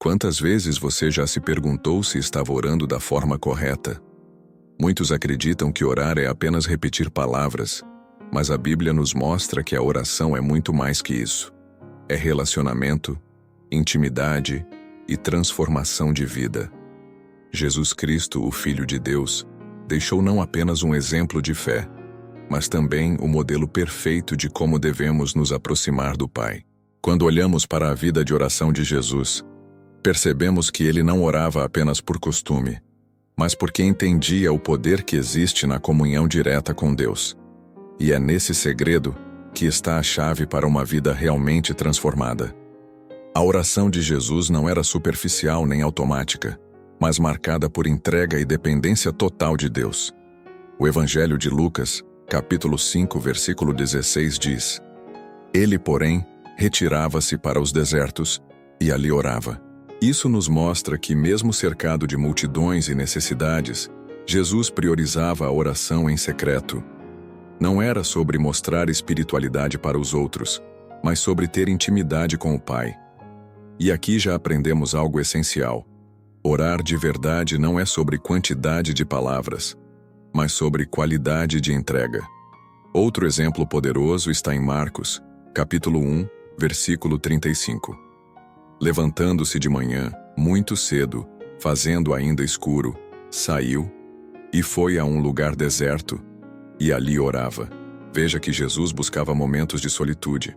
Quantas vezes você já se perguntou se estava orando da forma correta? Muitos acreditam que orar é apenas repetir palavras, mas a Bíblia nos mostra que a oração é muito mais que isso. É relacionamento, intimidade e transformação de vida. Jesus Cristo, o Filho de Deus, deixou não apenas um exemplo de fé, mas também o modelo perfeito de como devemos nos aproximar do Pai. Quando olhamos para a vida de oração de Jesus, percebemos que ele não orava apenas por costume, mas porque entendia o poder que existe na comunhão direta com Deus. E é nesse segredo que está a chave para uma vida realmente transformada. A oração de Jesus não era superficial nem automática, mas marcada por entrega e dependência total de Deus. O Evangelho de Lucas, capítulo 5, versículo 16 diz: Ele, porém, retirava-se para os desertos e ali orava. Isso nos mostra que, mesmo cercado de multidões e necessidades, Jesus priorizava a oração em secreto. Não era sobre mostrar espiritualidade para os outros, mas sobre ter intimidade com o Pai. E aqui já aprendemos algo essencial. Orar de verdade não é sobre quantidade de palavras, mas sobre qualidade de entrega. Outro exemplo poderoso está em Marcos, capítulo 1, versículo 35. Levantando-se de manhã, muito cedo, fazendo ainda escuro, saiu e foi a um lugar deserto, e ali orava. Veja que Jesus buscava momentos de solitude.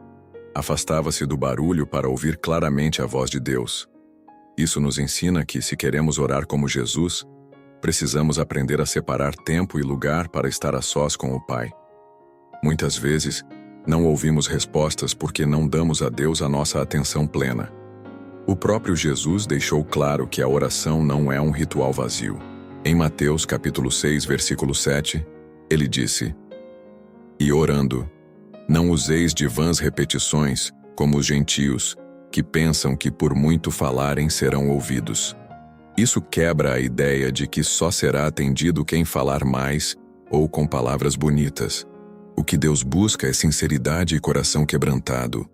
Afastava-se do barulho para ouvir claramente a voz de Deus. Isso nos ensina que, se queremos orar como Jesus, precisamos aprender a separar tempo e lugar para estar a sós com o Pai. Muitas vezes, não ouvimos respostas porque não damos a Deus a nossa atenção plena. O próprio Jesus deixou claro que a oração não é um ritual vazio. Em Mateus capítulo 6, versículo 7, ele disse: E orando, não useis de vãs repetições, como os gentios, que pensam que por muito falarem serão ouvidos. Isso quebra a ideia de que só será atendido quem falar mais ou com palavras bonitas. O que Deus busca é sinceridade e coração quebrantado.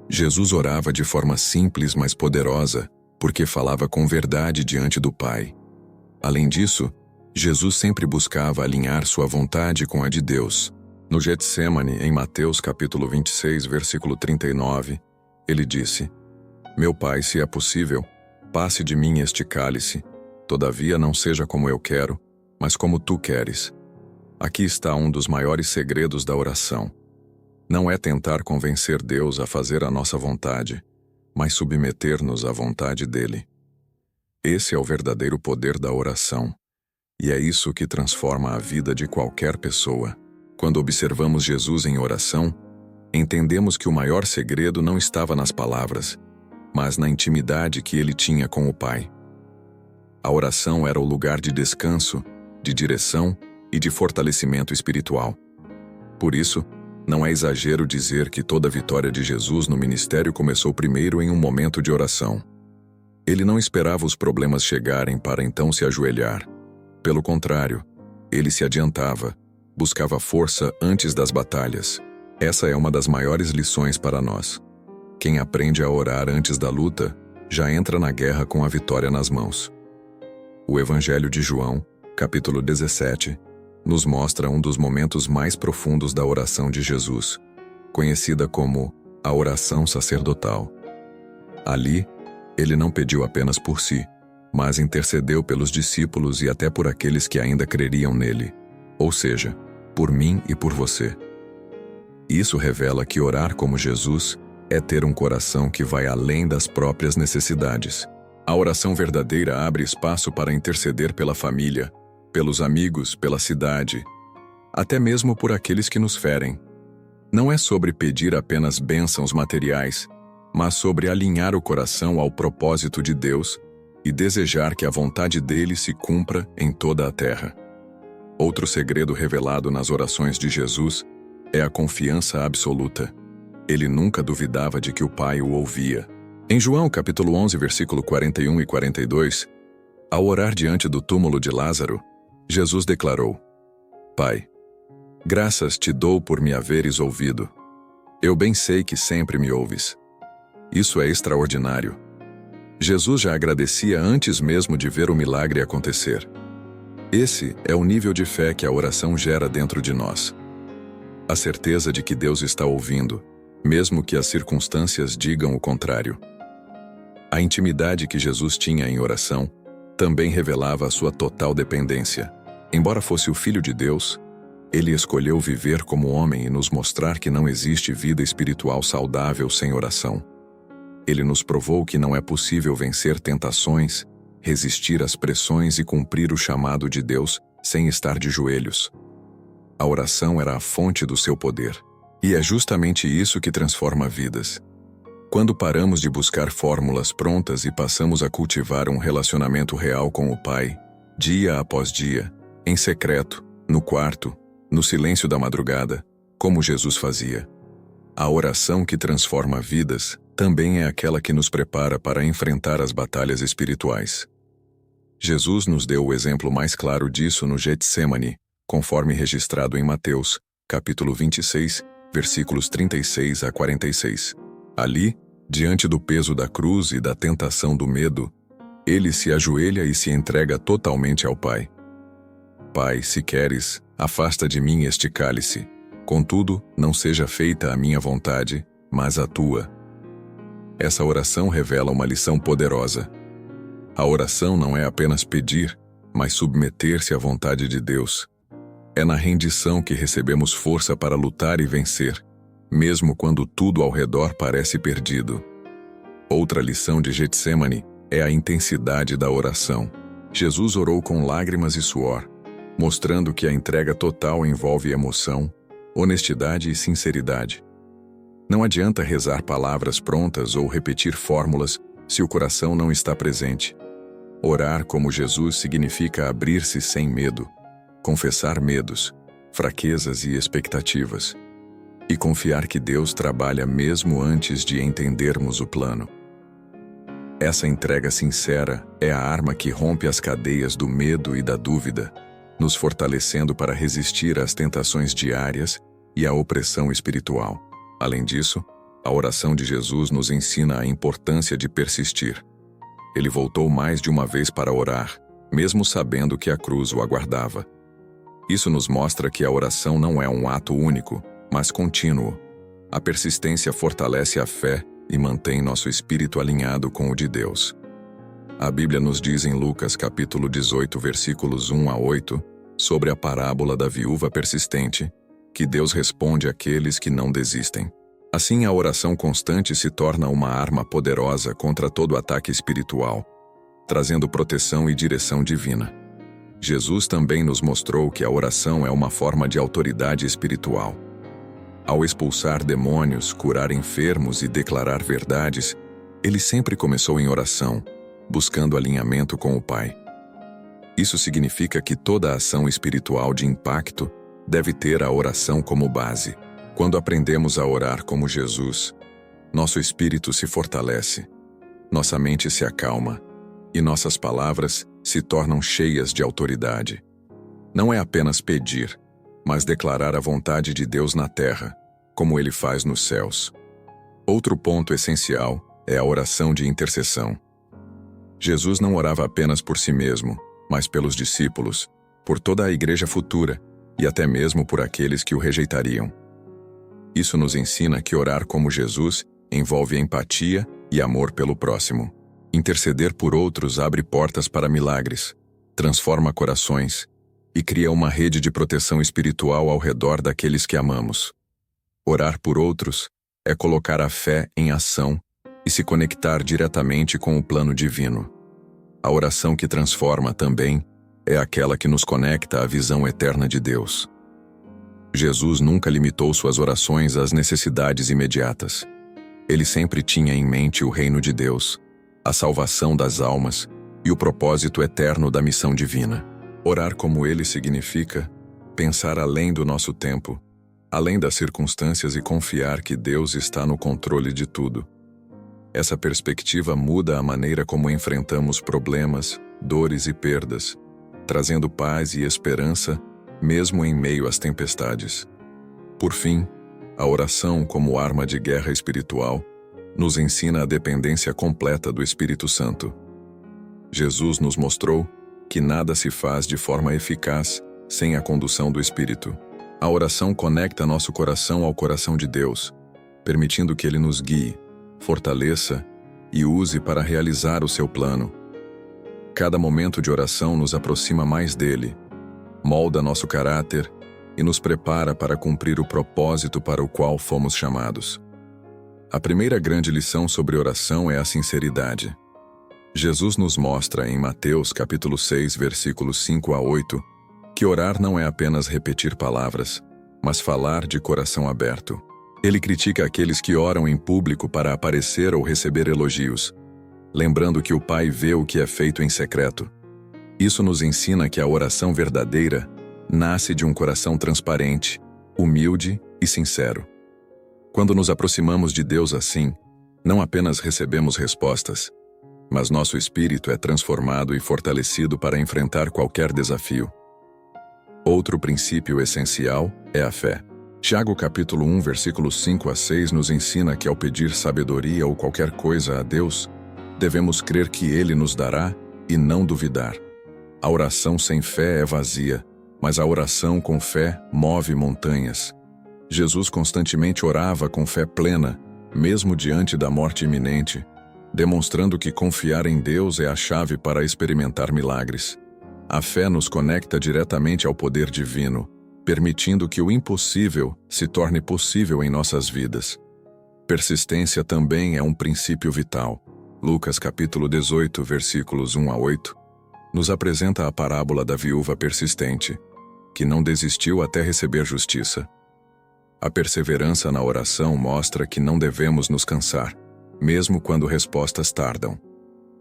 Jesus orava de forma simples, mas poderosa, porque falava com verdade diante do Pai. Além disso, Jesus sempre buscava alinhar sua vontade com a de Deus. No Getsêmani, em Mateus capítulo 26, versículo 39, ele disse: Meu Pai, se é possível, passe de mim este cálice, todavia não seja como eu quero, mas como tu queres. Aqui está um dos maiores segredos da oração. Não é tentar convencer Deus a fazer a nossa vontade, mas submeter-nos à vontade dele. Esse é o verdadeiro poder da oração, e é isso que transforma a vida de qualquer pessoa. Quando observamos Jesus em oração, entendemos que o maior segredo não estava nas palavras, mas na intimidade que ele tinha com o Pai. A oração era o lugar de descanso, de direção e de fortalecimento espiritual. Por isso, não é exagero dizer que toda a vitória de Jesus no ministério começou primeiro em um momento de oração. Ele não esperava os problemas chegarem para então se ajoelhar. Pelo contrário, ele se adiantava, buscava força antes das batalhas. Essa é uma das maiores lições para nós. Quem aprende a orar antes da luta, já entra na guerra com a vitória nas mãos. O Evangelho de João, capítulo 17, nos mostra um dos momentos mais profundos da oração de Jesus, conhecida como a oração sacerdotal. Ali, ele não pediu apenas por si, mas intercedeu pelos discípulos e até por aqueles que ainda creriam nele, ou seja, por mim e por você. Isso revela que orar como Jesus é ter um coração que vai além das próprias necessidades. A oração verdadeira abre espaço para interceder pela família, pelos amigos, pela cidade, até mesmo por aqueles que nos ferem. Não é sobre pedir apenas bênçãos materiais, mas sobre alinhar o coração ao propósito de Deus e desejar que a vontade dele se cumpra em toda a terra. Outro segredo revelado nas orações de Jesus é a confiança absoluta. Ele nunca duvidava de que o Pai o ouvia. Em João capítulo 11, versículo 41 e 42, ao orar diante do túmulo de Lázaro, Jesus declarou: Pai, graças te dou por me haveres ouvido. Eu bem sei que sempre me ouves. Isso é extraordinário. Jesus já agradecia antes mesmo de ver o milagre acontecer. Esse é o nível de fé que a oração gera dentro de nós. A certeza de que Deus está ouvindo, mesmo que as circunstâncias digam o contrário. A intimidade que Jesus tinha em oração também revelava a sua total dependência. Embora fosse o Filho de Deus, ele escolheu viver como homem e nos mostrar que não existe vida espiritual saudável sem oração. Ele nos provou que não é possível vencer tentações, resistir às pressões e cumprir o chamado de Deus sem estar de joelhos. A oração era a fonte do seu poder. E é justamente isso que transforma vidas. Quando paramos de buscar fórmulas prontas e passamos a cultivar um relacionamento real com o Pai, dia após dia, em secreto, no quarto, no silêncio da madrugada, como Jesus fazia. A oração que transforma vidas também é aquela que nos prepara para enfrentar as batalhas espirituais. Jesus nos deu o exemplo mais claro disso no Getsêmani, conforme registrado em Mateus, capítulo 26, versículos 36 a 46. Ali, diante do peso da cruz e da tentação do medo, ele se ajoelha e se entrega totalmente ao Pai. Pai, se queres, afasta de mim este cálice. Contudo, não seja feita a minha vontade, mas a tua. Essa oração revela uma lição poderosa. A oração não é apenas pedir, mas submeter-se à vontade de Deus. É na rendição que recebemos força para lutar e vencer, mesmo quando tudo ao redor parece perdido. Outra lição de Getsêmani é a intensidade da oração. Jesus orou com lágrimas e suor, mostrando que a entrega total envolve emoção, honestidade e sinceridade. Não adianta rezar palavras prontas ou repetir fórmulas se o coração não está presente. Orar como Jesus significa abrir-se sem medo, confessar medos, fraquezas e expectativas, e confiar que Deus trabalha mesmo antes de entendermos o plano. Essa entrega sincera é a arma que rompe as cadeias do medo e da dúvida, nos fortalecendo para resistir às tentações diárias e à opressão espiritual. Além disso, a oração de Jesus nos ensina a importância de persistir. Ele voltou mais de uma vez para orar, mesmo sabendo que a cruz o aguardava. Isso nos mostra que a oração não é um ato único, mas contínuo. A persistência fortalece a fé e mantém nosso espírito alinhado com o de Deus. A Bíblia nos diz em Lucas capítulo 18, versículos 1 a 8, sobre a parábola da viúva persistente, que Deus responde àqueles que não desistem. Assim, a oração constante se torna uma arma poderosa contra todo ataque espiritual, trazendo proteção e direção divina. Jesus também nos mostrou que a oração é uma forma de autoridade espiritual. Ao expulsar demônios, curar enfermos e declarar verdades, ele sempre começou em oração, buscando alinhamento com o Pai. Isso significa que toda ação espiritual de impacto deve ter a oração como base. Quando aprendemos a orar como Jesus, nosso espírito se fortalece, nossa mente se acalma e nossas palavras se tornam cheias de autoridade. Não é apenas pedir, mas declarar a vontade de Deus na terra, como Ele faz nos céus. Outro ponto essencial é a oração de intercessão. Jesus não orava apenas por si mesmo, mas pelos discípulos, por toda a igreja futura e até mesmo por aqueles que o rejeitariam. Isso nos ensina que orar como Jesus envolve empatia e amor pelo próximo. Interceder por outros abre portas para milagres, transforma corações e cria uma rede de proteção espiritual ao redor daqueles que amamos. Orar por outros é colocar a fé em ação e se conectar diretamente com o plano divino. A oração que transforma também é aquela que nos conecta à visão eterna de Deus. Jesus nunca limitou suas orações às necessidades imediatas. Ele sempre tinha em mente o reino de Deus, a salvação das almas e o propósito eterno da missão divina. Orar como ele significa pensar além do nosso tempo, além das circunstâncias e confiar que Deus está no controle de tudo. Essa perspectiva muda a maneira como enfrentamos problemas, dores e perdas, trazendo paz e esperança mesmo em meio às tempestades. Por fim, a oração como arma de guerra espiritual nos ensina a dependência completa do Espírito Santo. Jesus nos mostrou que nada se faz de forma eficaz sem a condução do Espírito. A oração conecta nosso coração ao coração de Deus, permitindo que Ele nos guie, fortaleça e use para realizar o seu plano. Cada momento de oração nos aproxima mais dele, molda nosso caráter e nos prepara para cumprir o propósito para o qual fomos chamados. A primeira grande lição sobre oração é a sinceridade. Jesus nos mostra em Mateus capítulo 6, versículos 5 a 8, que orar não é apenas repetir palavras, mas falar de coração aberto. Ele critica aqueles que oram em público para aparecer ou receber elogios, lembrando que o Pai vê o que é feito em secreto. Isso nos ensina que a oração verdadeira nasce de um coração transparente, humilde e sincero. Quando nos aproximamos de Deus assim, não apenas recebemos respostas, mas nosso espírito é transformado e fortalecido para enfrentar qualquer desafio. Outro princípio essencial é a fé. Tiago capítulo 1, versículos 5 a 6 nos ensina que ao pedir sabedoria ou qualquer coisa a Deus, devemos crer que Ele nos dará e não duvidar. A oração sem fé é vazia, mas a oração com fé move montanhas. Jesus constantemente orava com fé plena, mesmo diante da morte iminente, demonstrando que confiar em Deus é a chave para experimentar milagres. A fé nos conecta diretamente ao poder divino, permitindo que o impossível se torne possível em nossas vidas. Persistência também é um princípio vital. Lucas capítulo 18, versículos 1 a 8, nos apresenta a parábola da viúva persistente, que não desistiu até receber justiça. A perseverança na oração mostra que não devemos nos cansar, mesmo quando respostas tardam.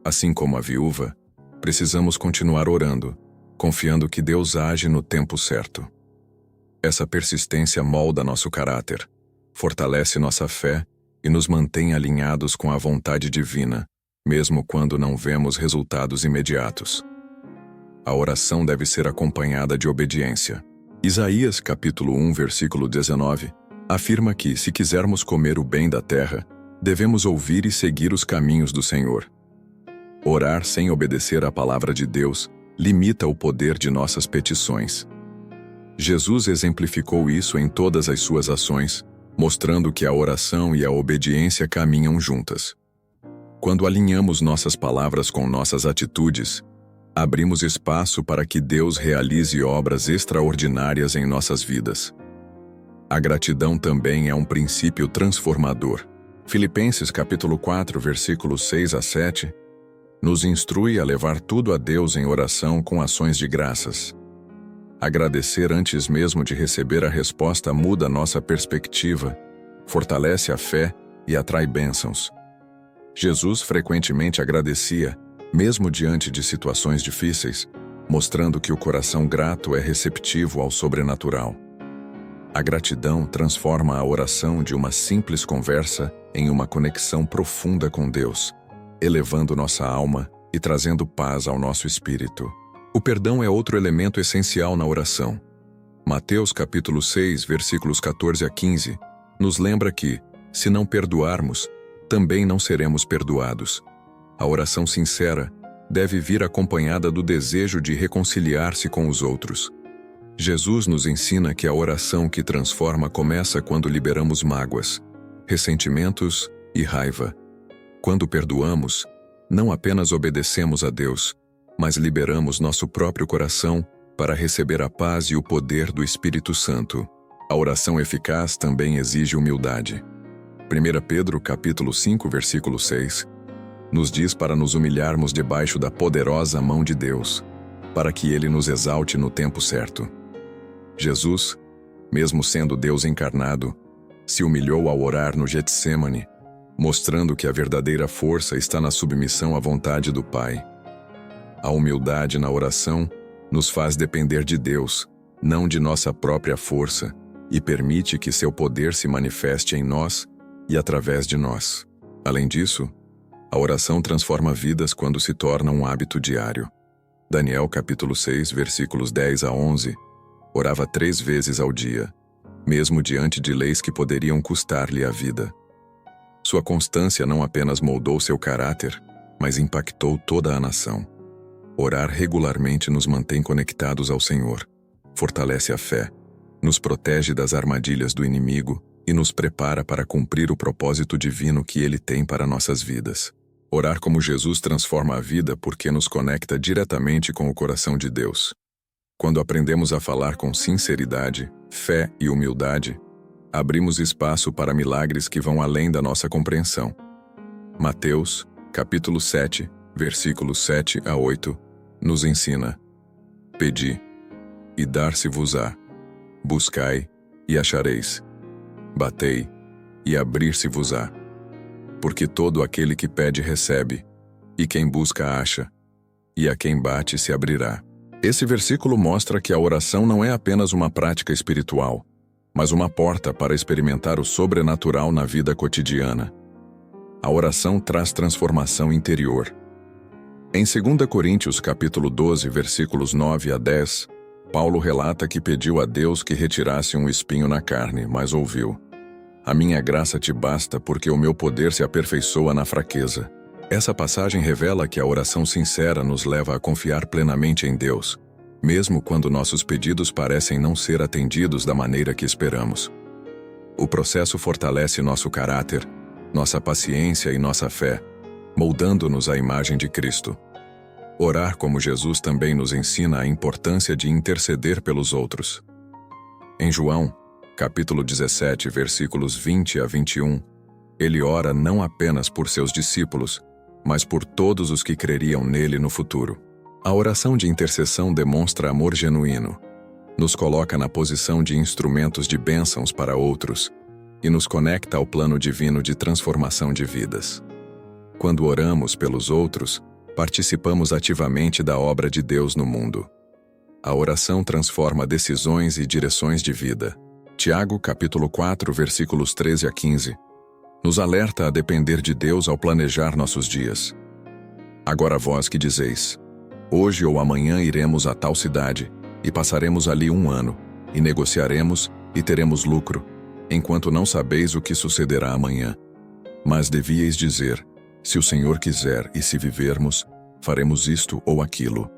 Assim como a viúva, precisamos continuar orando, confiando que Deus age no tempo certo. Essa persistência molda nosso caráter, fortalece nossa fé e nos mantém alinhados com a vontade divina, mesmo quando não vemos resultados imediatos. A oração deve ser acompanhada de obediência. Isaías capítulo 1, versículo 19, afirma que, se quisermos comer o bem da terra, devemos ouvir e seguir os caminhos do Senhor. Orar sem obedecer à palavra de Deus limita o poder de nossas petições. Jesus exemplificou isso em todas as suas ações, mostrando que a oração e a obediência caminham juntas. Quando alinhamos nossas palavras com nossas atitudes, abrimos espaço para que Deus realize obras extraordinárias em nossas vidas. A gratidão também é um princípio transformador. Filipenses capítulo 4, versículos 6 a 7, nos instrui a levar tudo a Deus em oração com ações de graças. Agradecer antes mesmo de receber a resposta muda nossa perspectiva, fortalece a fé e atrai bênçãos. Jesus frequentemente agradecia, mesmo diante de situações difíceis, mostrando que o coração grato é receptivo ao sobrenatural. A gratidão transforma a oração de uma simples conversa em uma conexão profunda com Deus, elevando nossa alma e trazendo paz ao nosso espírito. O perdão é outro elemento essencial na oração. Mateus capítulo 6, versículos 14 a 15, nos lembra que, se não perdoarmos, também não seremos perdoados. A oração sincera deve vir acompanhada do desejo de reconciliar-se com os outros. Jesus nos ensina que a oração que transforma começa quando liberamos mágoas, ressentimentos e raiva. Quando perdoamos, não apenas obedecemos a Deus, mas liberamos nosso próprio coração para receber a paz e o poder do Espírito Santo. A oração eficaz também exige humildade. 1 Pedro capítulo 5, versículo 6, nos diz para nos humilharmos debaixo da poderosa mão de Deus, para que Ele nos exalte no tempo certo. Jesus, mesmo sendo Deus encarnado, se humilhou ao orar no Getsêmani, mostrando que a verdadeira força está na submissão à vontade do Pai. A humildade na oração nos faz depender de Deus, não de nossa própria força, e permite que seu poder se manifeste em nós e através de nós. Além disso, a oração transforma vidas quando se torna um hábito diário. Daniel capítulo 6, versículos 10 a 11, orava 3 vezes ao dia, mesmo diante de leis que poderiam custar-lhe a vida. Sua constância não apenas moldou seu caráter, mas impactou toda a nação. Orar regularmente nos mantém conectados ao Senhor, fortalece a fé, nos protege das armadilhas do inimigo e nos prepara para cumprir o propósito divino que Ele tem para nossas vidas. Orar como Jesus transforma a vida porque nos conecta diretamente com o coração de Deus. Quando aprendemos a falar com sinceridade, fé e humildade, abrimos espaço para milagres que vão além da nossa compreensão. Mateus, capítulo 7, versículos 7 a 8, nos ensina: Pedi, e dar-se-vos-á. Buscai, e achareis. Batei, e abrir-se-vos-á. Porque todo aquele que pede recebe, e quem busca acha, e a quem bate se abrirá. Esse versículo mostra que a oração não é apenas uma prática espiritual, mas uma porta para experimentar o sobrenatural na vida cotidiana. A oração traz transformação interior. Em 2 Coríntios capítulo 12, versículos 9 a 10, Paulo relata que pediu a Deus que retirasse um espinho na carne, mas ouviu: A minha graça te basta, porque o meu poder se aperfeiçoa na fraqueza. Essa passagem revela que a oração sincera nos leva a confiar plenamente em Deus, mesmo quando nossos pedidos parecem não ser atendidos da maneira que esperamos. O processo fortalece nosso caráter, nossa paciência e nossa fé, moldando-nos à imagem de Cristo. Orar como Jesus também nos ensina a importância de interceder pelos outros. Em João, capítulo 17, versículos 20 a 21, ele ora não apenas por seus discípulos, mas por todos os que creriam nele no futuro. A oração de intercessão demonstra amor genuíno, nos coloca na posição de instrumentos de bênçãos para outros e nos conecta ao plano divino de transformação de vidas. Quando oramos pelos outros, participamos ativamente da obra de Deus no mundo. A oração transforma decisões e direções de vida. Tiago, capítulo 4, versículos 13 a 15, nos alerta a depender de Deus ao planejar nossos dias. Agora vós que dizeis: Hoje ou amanhã iremos a tal cidade, e passaremos ali 1 ano, e negociaremos, e teremos lucro, enquanto não sabeis o que sucederá amanhã. Mas devíeis dizer: Se o Senhor quiser e se vivermos, faremos isto ou aquilo.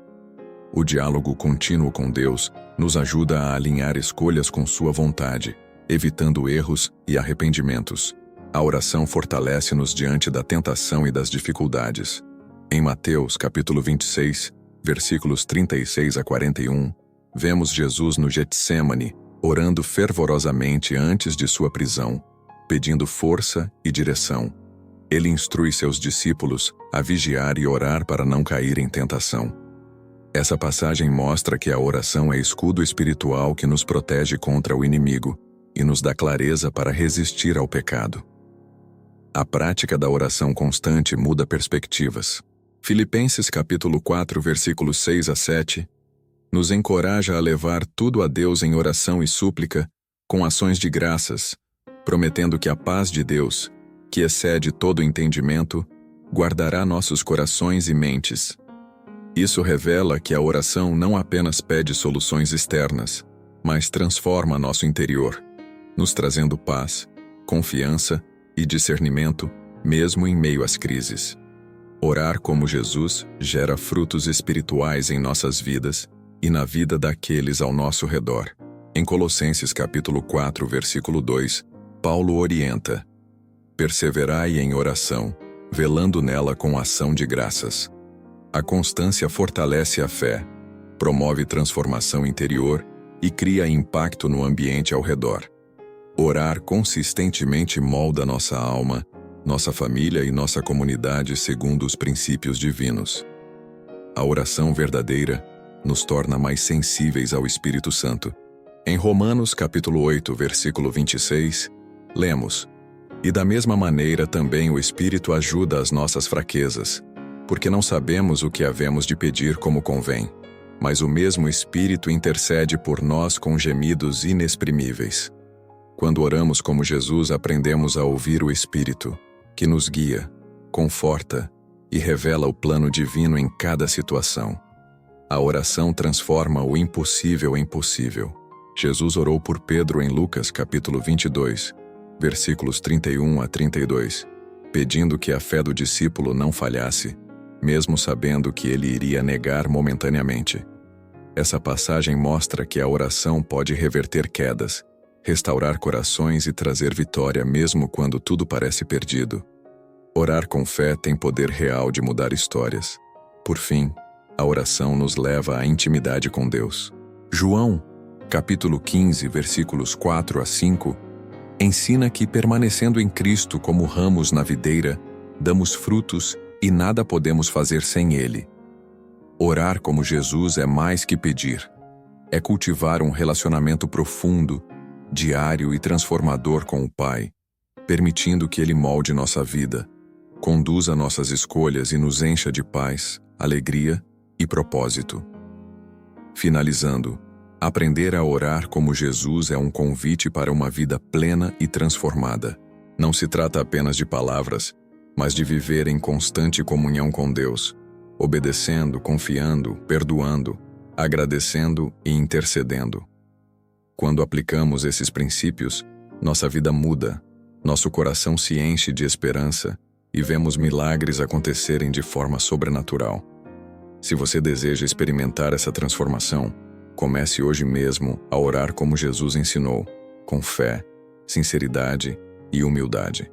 O diálogo contínuo com Deus nos ajuda a alinhar escolhas com sua vontade, evitando erros e arrependimentos. A oração fortalece-nos diante da tentação e das dificuldades. Em Mateus, capítulo 26, versículos 36 a 41, vemos Jesus no Getsêmani, orando fervorosamente antes de sua prisão, pedindo força e direção. Ele instrui seus discípulos a vigiar e orar para não cair em tentação. Essa passagem mostra que a oração é escudo espiritual que nos protege contra o inimigo e nos dá clareza para resistir ao pecado. A prática da oração constante muda perspectivas. Filipenses capítulo 4, versículos 6 a 7, nos encoraja a levar tudo a Deus em oração e súplica, com ações de graças, prometendo que a paz de Deus, que excede todo entendimento, guardará nossos corações e mentes. Isso revela que a oração não apenas pede soluções externas, mas transforma nosso interior, nos trazendo paz, confiança e discernimento, mesmo em meio às crises. Orar como Jesus gera frutos espirituais em nossas vidas e na vida daqueles ao nosso redor. Em Colossenses capítulo 4, versículo 2, Paulo orienta: Perseverai em oração, velando nela com ação de graças. A constância fortalece a fé, promove transformação interior e cria impacto no ambiente ao redor. Orar consistentemente molda nossa alma, nossa família e nossa comunidade segundo os princípios divinos. A oração verdadeira nos torna mais sensíveis ao Espírito Santo. Em Romanos capítulo 8, versículo 26, lemos: E da mesma maneira também o Espírito ajuda as nossas fraquezas, porque não sabemos o que havemos de pedir como convém, mas o mesmo Espírito intercede por nós com gemidos inexprimíveis. Quando oramos como Jesus, aprendemos a ouvir o Espírito, que nos guia, conforta e revela o plano divino em cada situação. A oração transforma o impossível em possível. Jesus orou por Pedro em Lucas capítulo 22, versículos 31 a 32, pedindo que a fé do discípulo não falhasse, mesmo sabendo que ele iria negar momentaneamente. Essa passagem mostra que a oração pode reverter quedas, restaurar corações e trazer vitória mesmo quando tudo parece perdido. Orar com fé tem poder real de mudar histórias. Por fim, a oração nos leva à intimidade com Deus. João, capítulo 15, versículos 4 a 5, ensina que, permanecendo em Cristo como ramos na videira, damos frutos e nada podemos fazer sem Ele. Orar como Jesus é mais que pedir. É cultivar um relacionamento profundo, diário e transformador com o Pai, permitindo que Ele molde nossa vida, conduza nossas escolhas e nos encha de paz, alegria e propósito. Finalizando, aprender a orar como Jesus é um convite para uma vida plena e transformada. Não se trata apenas de palavras, mas de viver em constante comunhão com Deus, obedecendo, confiando, perdoando, agradecendo e intercedendo. Quando aplicamos esses princípios, nossa vida muda, nosso coração se enche de esperança e vemos milagres acontecerem de forma sobrenatural. Se você deseja experimentar essa transformação, comece hoje mesmo a orar como Jesus ensinou, com fé, sinceridade e humildade.